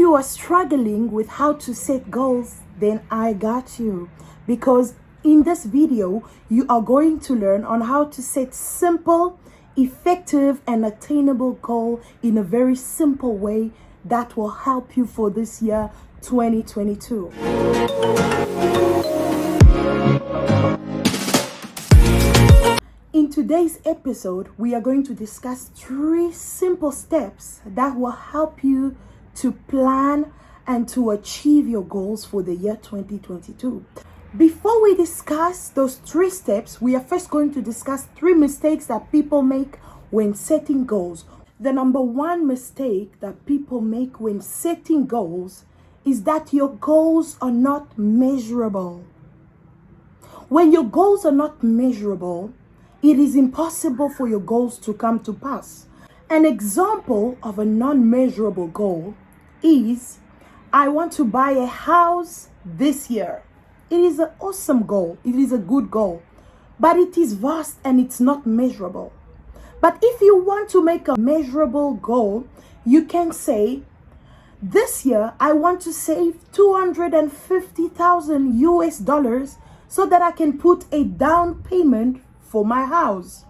you are struggling with how to set goals, then I got you. Because in this video, you are going to learn on how to set simple, effective, and attainable goal in a very simple way that will help you for this year, 2022. In today's episode, we are going to discuss 3 simple steps that will help you to plan and to achieve your goals for the year 2022. Before we discuss those 3 steps, we are first going to discuss 3 mistakes that people make when setting goals. The number 1 mistake that people make when setting goals is that your goals are not measurable. When your goals are not measurable, it is impossible for your goals to come to pass. An example of a non-measurable goal is, I want to buy a house this year. It is an awesome goal. It is a good goal, but it is vast and it's not measurable. But if you want to make a measurable goal, you can say, this year I want to save $250,000 so that I can put a down payment for my house.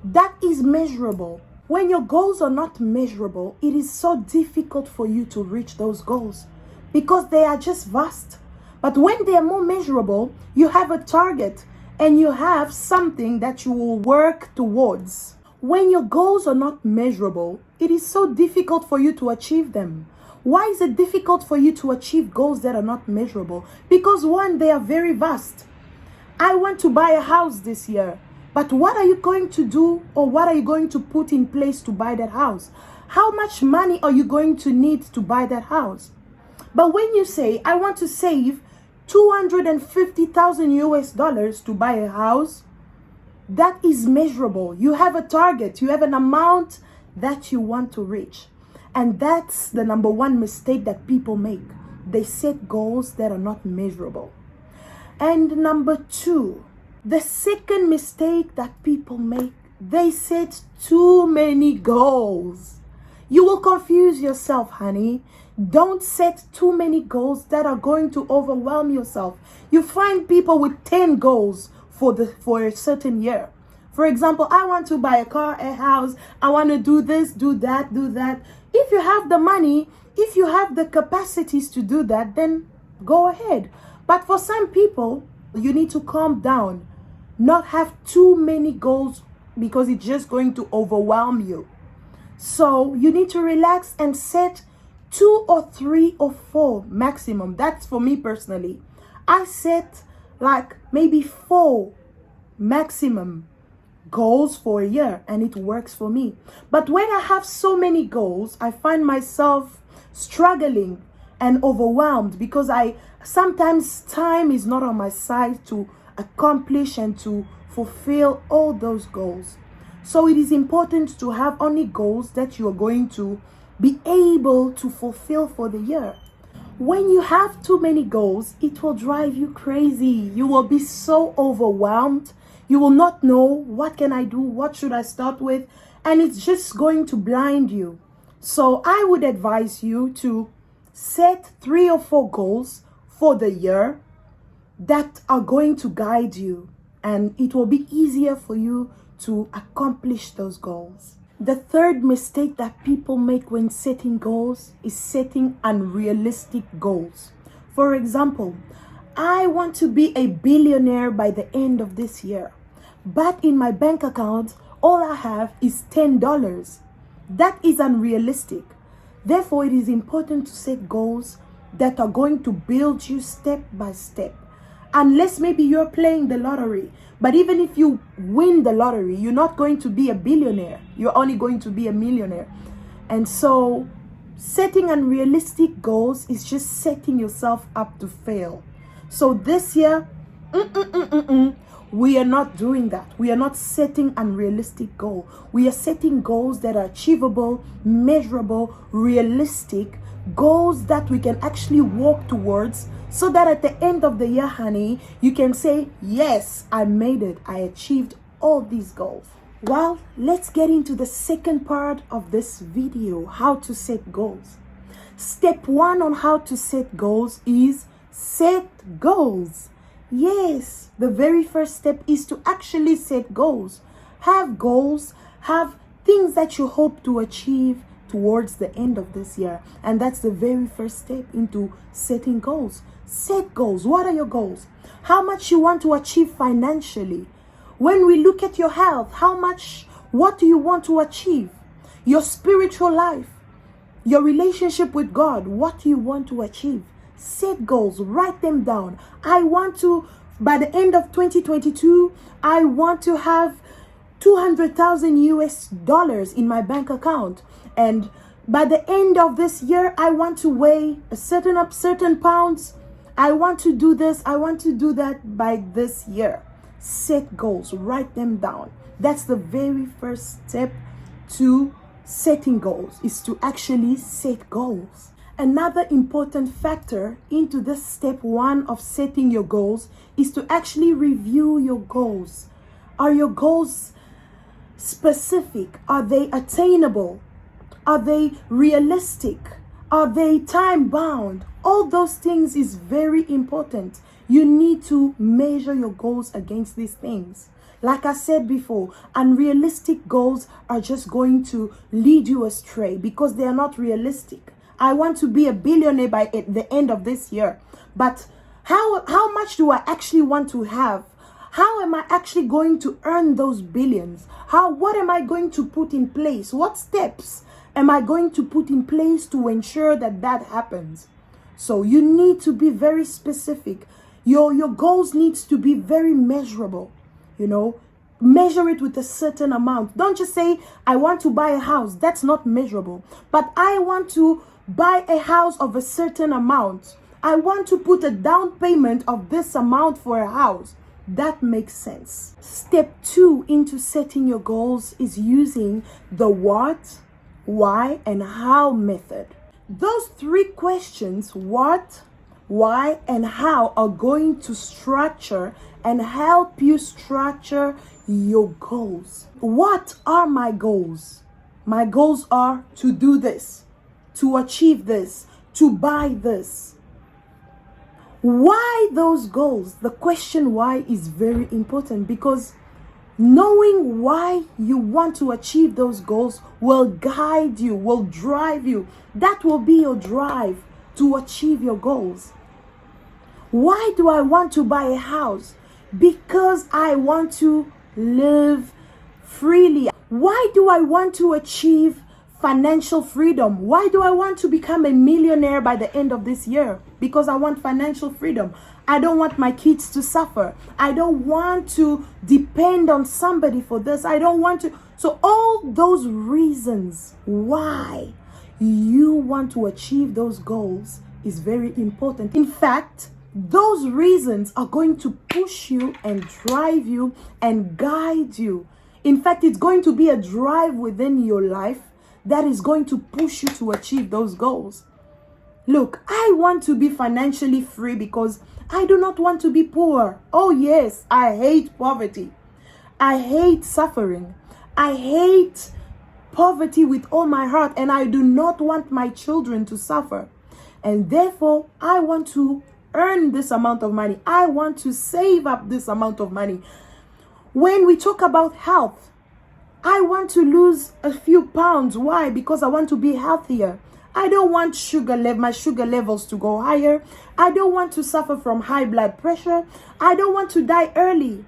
That is measurable. When your goals are not measurable, it is so difficult for you to reach those goals because they are just vast. But when they are more measurable, you have a target and you have something that you will work towards. When your goals are not measurable, it is so difficult for you to achieve them. Why is it difficult for you to achieve goals that are not measurable? Because 1, they are very vast. I want to buy a house this year. But what are you going to do, or what are you going to put in place to buy that house? How much money are you going to need to buy that house? But when you say, I want to save $250,000 to buy a house, that is measurable. You have a target. You have an amount that you want to reach. And that's the number 1 mistake that people make. They set goals that are not measurable. And number 2, the second mistake that people make, they set too many goals. You will confuse yourself, honey. Don't set too many goals that are going to overwhelm yourself. You find people with 10 goals for a certain year. For example, I want to buy a car, a house. I want to do this, do that, do that. If you have the money, if you have the capacities to do that, then go ahead. But for some people, you need to calm down. Not have too many goals because it's just going to overwhelm you. So you need to relax and set 2 or 3 or 4 maximum. That's for me personally. I set like maybe 4 maximum goals for a year and it works for me. But when I have so many goals, I find myself struggling and overwhelmed because sometimes time is not on my side to accomplish and to fulfill all those goals. So it is important to have only goals that you are going to be able to fulfill for the year. When you have too many goals, it will drive you crazy. You will be so overwhelmed. You will not know, what can I do? What should I start with? And it's just going to blind you. So I would advise you to set 3 or 4 goals for the year that are going to guide you, and it will be easier for you to accomplish those goals. The third mistake that people make when setting goals is setting unrealistic goals. For example, I want to be a billionaire by the end of this year, but in my bank account, all I have is $10. That is unrealistic. Therefore, it is important to set goals that are going to build you step by step. Unless maybe you're playing the lottery. But even if you win the lottery, you're not going to be a billionaire. You're only going to be a millionaire. And so setting unrealistic goals is just setting yourself up to fail. So this year, we are not doing that. We are not setting unrealistic goals. We are setting goals that are achievable, measurable, realistic, goals that we can actually walk towards, so that at the end of the year, honey, you can say, yes, I made it. I achieved all these goals. Well, let's get into the second part of this video, how to set goals. Step one on how to set goals is set goals. Yes, the very first step is to actually set goals. Have goals, have things that you hope to achieve towards the end of this year. And that's the very first step into setting goals. Set goals. What are your goals? How much you want to achieve financially? When we look at your health, what do you want to achieve? Your spiritual life, your relationship with God, what do you want to achieve? Set goals, write them down. By the end of 2022, I want to have 200,000 US dollars in my bank account. And by the end of this year, I want to weigh certain pounds. I want to do this. I want to do that by this year. Set goals, write them down. That's the very first step to setting goals, is to actually set goals. Another important factor into this step one of setting your goals is to actually review your goals. Are your goals specific? Are they attainable? Are they realistic? Are they time bound? All those things is very important. You need to measure your goals against these things. Like I said before, unrealistic goals are just going to lead you astray because they are not realistic. I want to be a billionaire by the end of this year. But how much do I actually want to have? How am I actually going to earn those billions? What am I going to put in place? What steps am I going to put in place to ensure that that happens? So you need to be very specific. Your goals needs to be very measurable. Measure it with a certain amount. Don't just say, I want to buy a house. That's not measurable. But I want to buy a house of a certain amount. I want to put a down payment of this amount for a house. That makes sense. Step two into setting your goals is using the what, why, and how method. Those three questions, what, why, and how, are going to structure and help you structure your goals. What are my goals? My goals are to do this, to achieve this, to buy this. Why those goals? The question why is very important, because knowing why you want to achieve those goals will guide you, will drive you. That will be your drive to achieve your goals. Why do I want to buy a house? Because I want to live freely. Why do I want to achieve financial freedom? Why do I want to become a millionaire by the end of this year? Because I want financial freedom. I don't want my kids to suffer. I don't want to depend on somebody for this. I don't want to. So all those reasons why you want to achieve those goals is very important. In fact, those reasons are going to push you and drive you and guide you. In fact, it's going to be a drive within your life that is going to push you to achieve those goals. Look, I want to be financially free because I do not want to be poor. Oh yes, I hate poverty. I hate suffering. I hate poverty with all my heart, and I do not want my children to suffer. And therefore, I want to earn this amount of money. I want to save up this amount of money. When we talk about health, I want to lose a few pounds. Why? Because I want to be healthier. I don't want my sugar levels to go higher. I don't want to suffer from high blood pressure. I don't want to die early.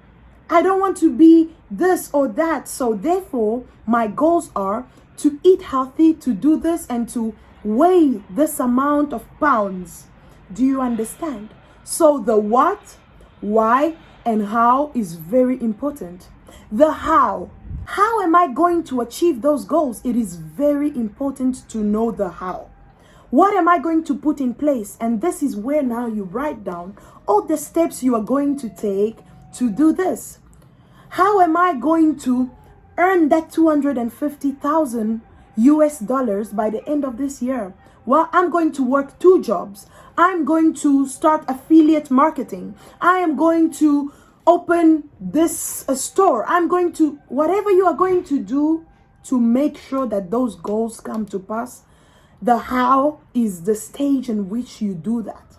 I don't want to be this or that. So therefore, my goals are to eat healthy, to do this, and to weigh this amount of pounds. Do you understand? So the what, why, and how is very important. The how. How am I going to achieve those goals? It is very important to know the how. What am I going to put in place? And this is where now you write down all the steps you are going to take to do this. How am I going to earn that 250,000 US dollars by the end of this year? Well, I'm going to work 2 jobs. I'm going to start affiliate marketing. I am going to open this store. I'm going to, whatever you are going to do to make sure that those goals come to pass, The how is the stage in which you do that.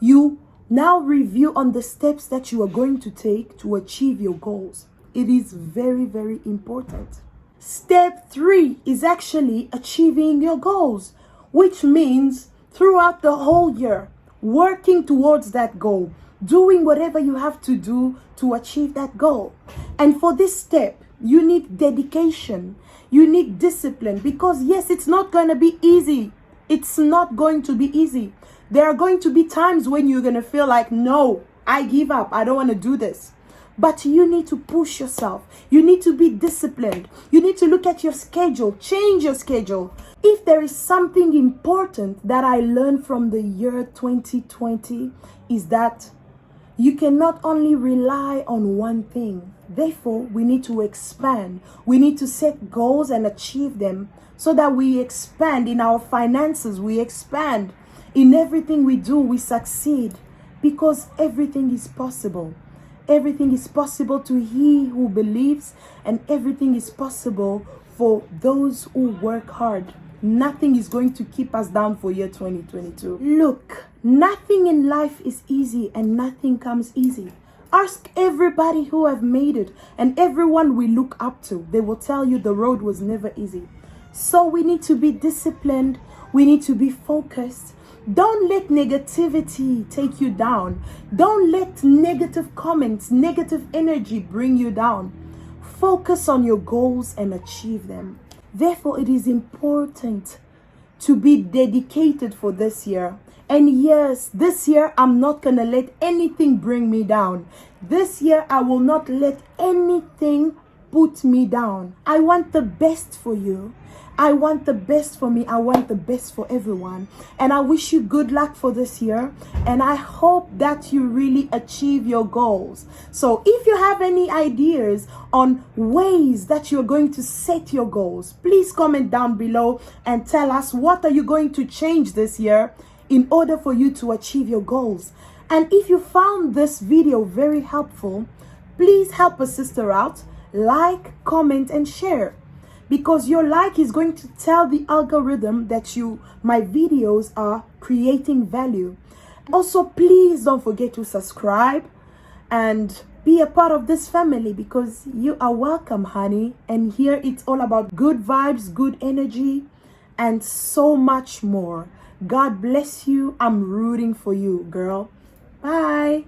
You now review on the steps that you are going to take to achieve your goals. It is very, very important. Step 3 is actually achieving your goals, which means throughout the whole year, working towards that goal, doing whatever you have to do to achieve that goal. And for this step, you need dedication, you need discipline, because yes, it's not going to be easy. It's not going to be easy. There are going to be times when you're going to feel like, no, I give up. I don't want to do this. But you need to push yourself. You need to be disciplined. You need to look at your schedule, change your schedule. If there is something important that I learned from the year 2020 is that you cannot only rely on one thing. Therefore, we need to expand. We need to set goals and achieve them so that we expand in our finances. We expand in everything we do. We succeed because everything is possible. Everything is possible to he who believes, and everything is possible for those who work hard. Nothing is going to keep us down for year 2022. Look, nothing in life is easy and nothing comes easy. Ask everybody who have made it and everyone we look up to. They will tell you the road was never easy. So we need to be disciplined. We need to be focused. Don't let negativity take you down. Don't let negative comments, negative energy bring you down. Focus on your goals and achieve them. Therefore, it is important to be dedicated for this year. And yes, this year, I'm not going to let anything bring me down. This year, I will not let anything put me down. I want the best for you. I want the best for me. I want the best for everyone. And I wish you good luck for this year. And I hope that you really achieve your goals. So if you have any ideas on ways that you're going to set your goals, please comment down below and tell us what are you going to change this year in order for you to achieve your goals. And if you found this video very helpful, please help a sister out. Like, comment, and share. Because your like is going to tell the algorithm that my videos are creating value. Also, please don't forget to subscribe and be a part of this family, because you are welcome, honey. And here it's all about good vibes, good energy, and so much more. God bless you. I'm rooting for you, girl. Bye.